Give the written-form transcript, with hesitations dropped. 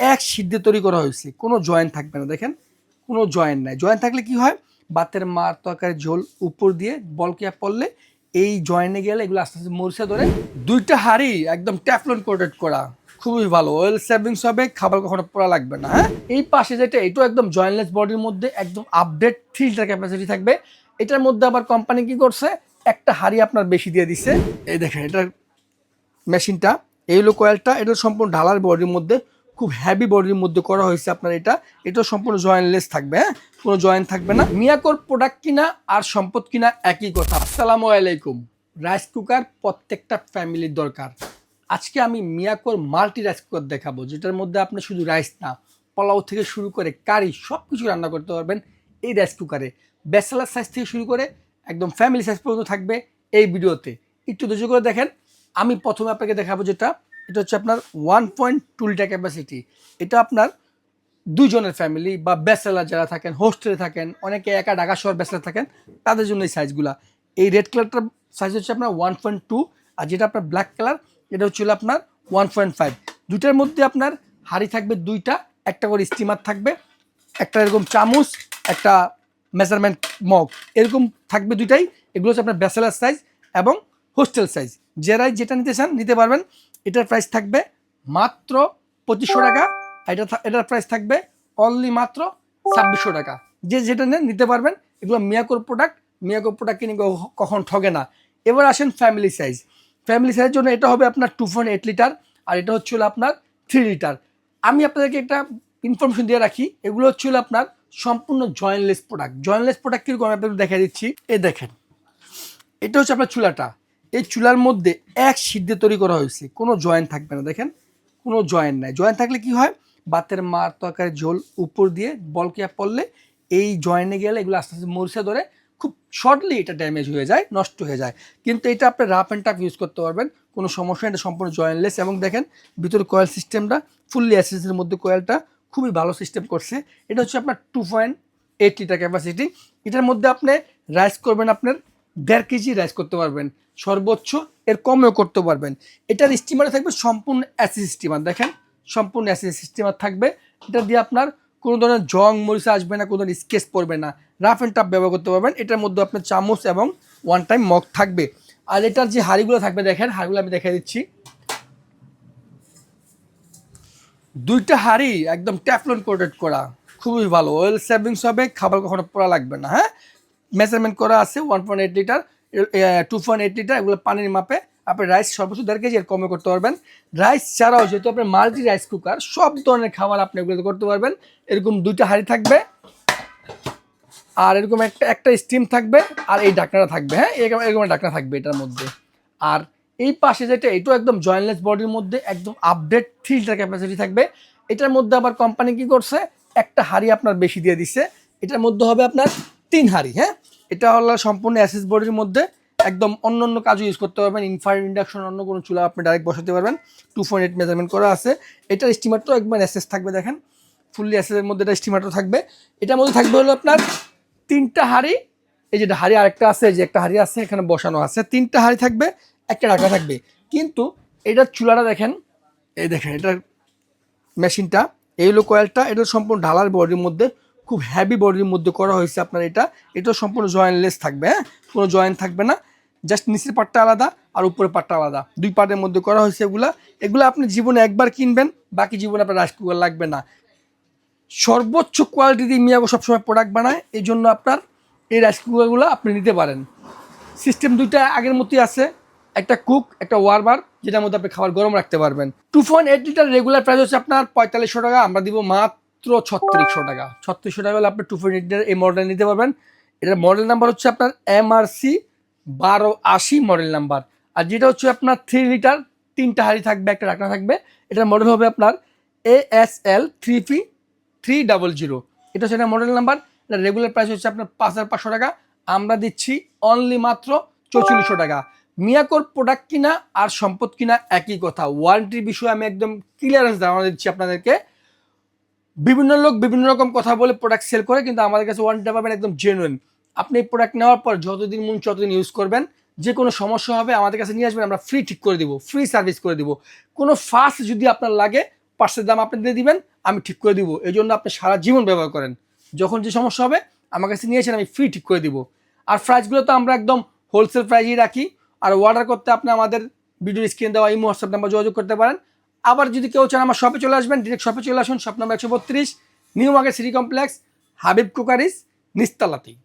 এক সিদ্ধে তৈরি করা হয়েছে, কোনো জয়েন্ট থাকবে না। দেখেন কোনো জয়েন্ট নাই। জয়েন্ট থাকলে কি হয়, ভাতের মার তরকারির ঝোল উপর দিয়ে বলকিয়া পড়লে এই জয়েন্টে গেলে এগুলো আস্তে আস্তে মরিচা ধরে। দুইটা হাঁড়ি একদম ট্যাফলন কোটেড করা, খুবই ভালো, অয়েল সেভিংস হবে, খাবার কখনো পোড়া লাগবে না। হ্যাঁ, এই পাশে যেটা, এটাও একদম জয়েন্টলেস বডির মধ্যে একদম আপডেট 3 লিটার ক্যাপাসিটি থাকবে। এটার মধ্যে আবার কোম্পানি কি করছে, একটা হাঁড়ি আপনার বেশি দিয়ে দিছে। এই দেখেন এটার মেশিনটা, এই হলো কয়েলটা, এটা সম্পূর্ণ ঢালার বডির মধ্যে, খুব হেভি বডির মধ্যে করা হয়েছে আপনার। এটা সম্পূর্ণ জয়েন্টলেস থাকবে। হ্যাঁ, কোনো জয়েন্ট থাকবে না। মিয়াকোর প্রোডাক্ট কিনা আর সম্পদ কিনা একই কথা। আসসালামু আলাইকুম। রাইস কুকার প্রত্যেকটা ফ্যামিলির দরকার। আজকে আমি মিয়াকোর মাল্টি রাইস কুকার দেখাবো, যেটার মধ্যে আপনি শুধু রাইস না, পোলাও থেকে শুরু করে কারি সব কিছু রান্না করতে পারবেন এই রাইস কুকারে। ব্যাচেলার সাইজ থেকে শুরু করে একদম ফ্যামিলি সাইজ পর্যন্ত থাকবে এই ভিডিওতে। একটু ধৈর্য করে দেখেন। আমি প্রথমে আপনাকে দেখাবো যেটা, এটা হচ্ছে আপনার 1.2 লিটার ক্যাপাসিটি। এটা আপনার দুইজনের ফ্যামিলি বা ব্যাচেলার যারা থাকেন, হোস্টেলে থাকেন, অনেকে একা ঢাকা শহর ব্যাচেলার থাকেন, তাদের জন্য এই সাইজগুলা। এই রেড কালারটার সাইজ হচ্ছে আপনার 1.2, আর যেটা আপনার ব্ল্যাক কালার এটা হচ্ছে আপনার 1.5। দুইটার মধ্যে আপনার হাঁড়ি থাকবে দুইটা, একটা করে স্টিমার থাকবে, একটা এরকম চামচ, একটা মেজারমেন্ট মগ, এরকম থাকবে দুইটাই। এগুলো হচ্ছে আপনার ব্যাচেলার সাইজ এবং হোস্টেল সাইজ। যারাই যেটা নিতে চান নিতে পারবেন। এটার প্রাইস থাকবে মাত্র 2500 টাকা। এটার প্রাইস থাকবে অনলি মাত্র 2600 টাকা। যে যেটা নেন নিতে পারবেন। এগুলো মিয়াকোর প্রোডাক্ট। মিয়াকোর প্রোডাক্ট কিনে কখন ঠগে না। এবার আসেন ফ্যামিলি সাইজ। ফ্যামিলি সাইজের জন্য এটা হবে আপনার 2.8 লিটার, আর এটা হচ্ছে আপনার 3 লিটার। আমি আপনাদেরকে একটা ইনফরমেশন দিয়ে রাখি, এগুলো হচ্ছে আপনার সম্পূর্ণ জয়েন্টলেস প্রোডাক্ট। জয়েন্টলেস প্রোডাক্ট কিরকম আমি আপনাদের দেখা দিচ্ছি। এই দেখেন, এটা হচ্ছে আপনার চুলাটা। এই চুলার মধ্যে এক সিদ্ধে তৈরি করা হয়েছে, কোনো জয়েন্ট থাকবে না। দেখেন কোনো জয়েন্ট নাই। জয়েন্ট থাকলে কি হয়, ভাতের মার তরকারির ঝোল উপর দিয়ে বলকিয়া পড়লে এই জয়েন্টে গেলে এগুলো আস্তে আস্তে মরিচা ধরে, খুব শর্টলি এটা ড্যামেজ হয়ে যায়, নষ্ট হয়ে যায়। কিন্তু এটা আপনি রাফ অ্যান্ড টাফ ইউজ করতে পারবেন, কোনো সমস্যা নেই। এটা সম্পূর্ণ জয়েন্টলেস। এবং দেখেন ভিতরে কয়েল সিস্টেমটা ফুললি অ্যাসেসের মধ্যে, কয়েলটা খুবই ভালো সিস্টেম করছে। এটা হচ্ছে আপনার 2.8 লিটার ক্যাপাসিটি। এটার মধ্যে আপনি রাইস করবেন, আপনার 1.5 কেজি রাইস করতে পারবেন সর্বোচ্চ, এর কমেও করতে পারবেন। এটার স্টিমার থাকবে সম্পূর্ণ অ্যাসিস স্টিমার। দেখেন সম্পূর্ণ অ্যাসিস স্টিমার থাকবে। এটা দিয়ে আপনার কোনো ধরনের জং মরিচা আসবে না, কোনো ধরনের স্কেচ পড়বে না, রাফ অ্যান্ড টাফ ব্যবহার করতে পারবেন। এটার মধ্যে আপনার চামচ এবং ওয়ান টাইম মগ থাকবে। আর এটার যে হাঁড়িগুলো থাকবে, দেখেন হাঁড়িগুলো আমি দেখাই দিচ্ছি। দুইটা হাঁড়ি একদম ট্যাফলন কোটেড করা, খুবই ভালো, অয়েল সেভিংস হবে, খাবার কখনো পোড়া লাগবে না। হ্যাঁ, মেজারমেন্ট করা আছে 1.8 লিটার, 2.8 লিটার। এগুলো পানির মাপে আপনি রাইস সর্বোচ্চ 1.5 কেজি এর কমে করতে পারবেন। রাইস ছাড়াও যেহেতু আপনার মাল্টি রাইস কুকার, সব ধরনের খাবার আপনি এগুলো করতে পারবেন। এরকম দুইটা হাঁড়ি থাকবে, আর এরকম একটা স্টিম থাকবে, আর এই ঢাকনাটা থাকবে। হ্যাঁ, এরকম ঢাকনা থাকবে এটার মধ্যে। আর এই পাশে যেটা, এটাও একদম জয়েন্টলেস বডির মধ্যে একদম আপডেট 3 লিটার ক্যাপাসিটি থাকবে। এটার মধ্যে আবার কোম্পানি কি করছে, একটা হাঁড়ি আপনার বেশি দিয়ে দিচ্ছে। এটার মধ্যে হবে আপনার 3 হাঁড়ি। হ্যাঁ, এটা হলো সম্পূর্ণ অ্যাসেস বডির মধ্যে, একদম অন্য অন্য কাজও ইউজ করতে পারবেন। ইনফ্রারেড ইন্ডাকশন, অন্য কোনো চুলা আপনি ডাইরেক্ট বসাতে পারবেন। 2.8 মেজারমেন্ট করা আছে। এটার স্টিমারটাও একবার অ্যাসেস থাকবে। দেখেন ফুললি অ্যাসেসের মধ্যে এটা স্টিমারটা থাকবে। এটার মধ্যে থাকবে হলো আপনার 3টা হাঁড়ি। এই যেটা হাঁড়ি আরেকটা আছে, যে একটা হাঁড়ি আছে এখানে বসানো আছে। 3টা হাঁড়ি থাকবে, একটা ঢাকা থাকবে। কিন্তু এটার চুলাটা দেখেন, এই দেখেন এটার মেশিনটা, এই হলো কয়েলটা, এটা সম্পূর্ণ ঢালার বডির মধ্যে, খুব হেভি বডির মধ্যে করা হয়েছে আপনার। এটা সম্পূর্ণ জয়েন্টলেস থাকবে। হ্যাঁ, কোনো জয়েন্ট থাকবে না। জাস্ট নিচের পাটটা আলাদা আর উপরের পাটটা আলাদা, দুই পার্টের মধ্যে করা হয়েছে। এগুলো আপনি জীবনে একবার কিনবেন, বাকি জীবনে আপনার রাইস কুকার লাগবে না। সর্বোচ্চ কোয়ালিটি দিয়ে মিয়াগো সবসময় প্রোডাক্ট বানায়, এই জন্য আপনার এই রাইস কুকারগুলো আপনি নিতে পারেন। সিস্টেম দুইটা আগের মতোই আছে, একটা কুক, একটা ওয়ার্মার, যেটার মধ্যে আপনি খাবার গরম রাখতে পারবেন। 2.8 লিটার রেগুলার প্রাইস হচ্ছে আপনার 4500 টাকা, আমরা দিব মাত্র 3600 টাকা। 3600 টাকা হলে আপনি 2.8 লিটার এই মডেল নিতে পারবেন। এটার মডেল নাম্বার হচ্ছে আপনার MRC 1280 মডেল নাম্বার। আর যেটা হচ্ছে আপনার 3 লিটার, 3টা হাঁড়ি থাকবে, একটা ঢাকনা থাকবে। এটার মডেল হবে আপনার ASL 3P300। এটা হচ্ছে একটা মডেল নাম্বার। এটা রেগুলার প্রাইস হচ্ছে আপনার 5500 টাকা, আমরা দিচ্ছি অনলি মাত্র 4400 টাকা। মিয়াকোর প্রোডাক্ট কিনা আর সম্পদ কিনা একই কথা। ওয়ারেন্টির বিষয়ে আমি একদম ক্লিয়ারেন্স ধারণা দিচ্ছি আপনাদেরকে। বিভিন্ন লোক বিভিন্ন রকম কথা বলে প্রোডাক্ট সেল করে, কিন্তু আমাদের কাছে ওয়ারেন্টি পাবেন একদম জেনুইন। আপনি এই প্রোডাক্ট নেওয়ার পর যতদিন মন ততদিন ইউজ করবেন। যে কোনো সমস্যা হবে আমাদের কাছে নিয়ে আসবেন, আমরা ফ্রি ঠিক করে দিব, ফ্রি সার্ভিস করে দিব। কোনো ফার্স্ট যদি আপনার লাগে পার্সের দাম আপনি দিয়ে দিবেন, আমি ঠিক করে দিব। এই জন্য আপনি সারা জীবন ব্যবহার করেন, যখন যে সমস্যা হবে আমার কাছে নিয়ে এসেন, আমি ফ্রি ঠিক করে দিব। আর প্রাইসগুলো তো আমরা একদম হোলসেল প্রাইসেই রাখি। আর অর্ডার করতে আপনি আমাদের ভিডিও স্ক্রিন দেওয়া এই হোয়াটসঅ্যাপ নাম্বার যোগাযোগ করতে পারেন। আবার যদি কেউ চান আমার শপে চলে আসবেন, ডিরেক্ট শপে চলে আসুন। Shop number 132, New Market City Complex, Habib Cookeries, নিস্তালাতেই।